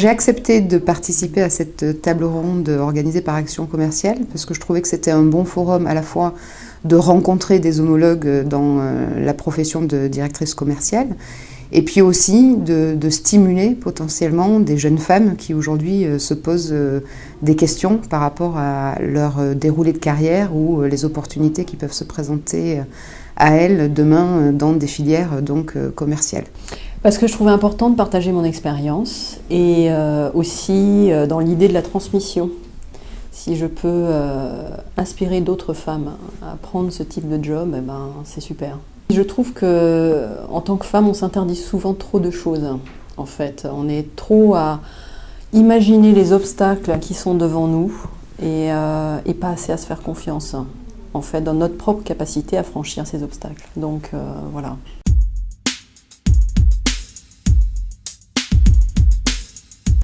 j'ai accepté de participer à cette table ronde organisée par Action Commerciale parce que je trouvais que c'était un bon forum à la fois de rencontrer des homologues dans la profession de directrice commerciale et puis aussi de stimuler potentiellement des jeunes femmes qui aujourd'hui se posent des questions par rapport à leur déroulé de carrière ou les opportunités qui peuvent se présenter à elles demain dans des filières donc commerciales. Parce que je trouvais important de partager mon expérience et aussi dans l'idée de la transmission. Si je peux inspirer d'autres femmes à prendre ce type de job, c'est super. Je trouve qu'en tant que femme, on s'interdit souvent trop de choses. En fait, on est trop à imaginer les obstacles qui sont devant nous et pas assez à se faire confiance. En fait, dans notre propre capacité à franchir ces obstacles. Donc voilà.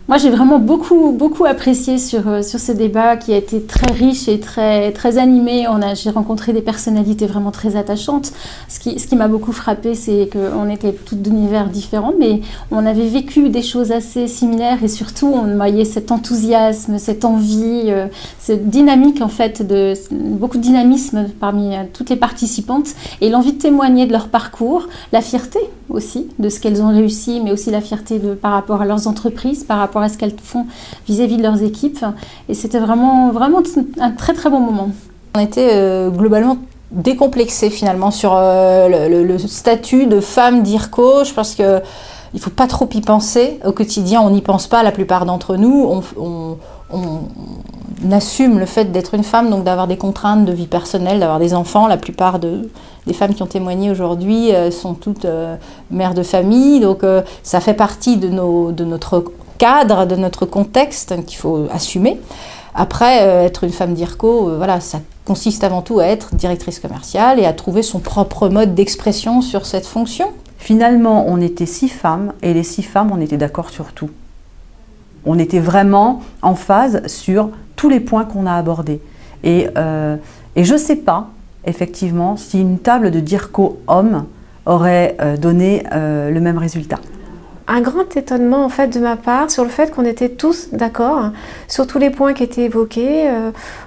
Moi, j'ai vraiment beaucoup apprécié sur ce débat qui a été très riche et très animé. J'ai rencontré des personnalités vraiment très attachantes. Ce qui m'a beaucoup frappé, c'est qu'on était toutes d'univers différents, mais on avait vécu des choses assez similaires et surtout, on voyait cet enthousiasme, cette envie, cette dynamique en fait, beaucoup de dynamisme parmi toutes les participantes et l'envie de témoigner de leur parcours, la fierté aussi de ce qu'elles ont réussi, mais aussi la fierté par rapport à leurs entreprises, par rapport à ce qu'elles font vis-à-vis de leurs équipes. Et c'était vraiment un très très bon moment. On était globalement décomplexés finalement sur le statut de femme d'IRCO. Je pense qu'il ne faut pas trop y penser. Au quotidien, on n'y pense pas, la plupart d'entre nous. On assume le fait d'être une femme, donc d'avoir des contraintes de vie personnelle, d'avoir des enfants. La plupart des femmes qui ont témoigné aujourd'hui sont toutes mères de famille. Donc ça fait partie de notre cadre, de notre contexte qu'il faut assumer. Après, être une femme d'IRCO, voilà, ça consiste avant tout à être directrice commerciale et à trouver son propre mode d'expression sur cette fonction. Finalement, on était 6 femmes et les 6 femmes, on était d'accord sur tout. On était vraiment en phase sur tous les points qu'on a abordés. Et je ne sais pas, effectivement, si une table de DIRCO hommes aurait donné le même résultat. Un grand étonnement en fait de ma part sur le fait qu'on était tous d'accord sur tous les points qui étaient évoqués.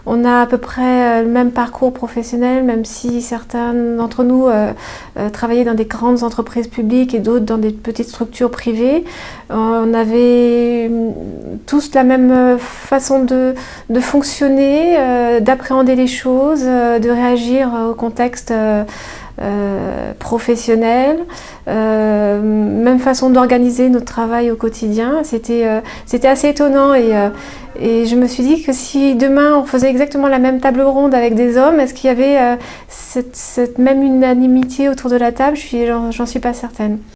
On a à peu près le même parcours professionnel, même si certains d'entre nous travaillaient dans des grandes entreprises publiques et d'autres dans des petites structures privées. On avait tous la même façon de fonctionner, d'appréhender les choses, de réagir au contexte professionnel, même façon d'organiser notre travail au quotidien. C'était assez étonnant et je me suis dit que si demain on faisait exactement la même table ronde avec des hommes, est-ce qu'il y avait cette même unanimité autour de la table? J'en suis pas certaine.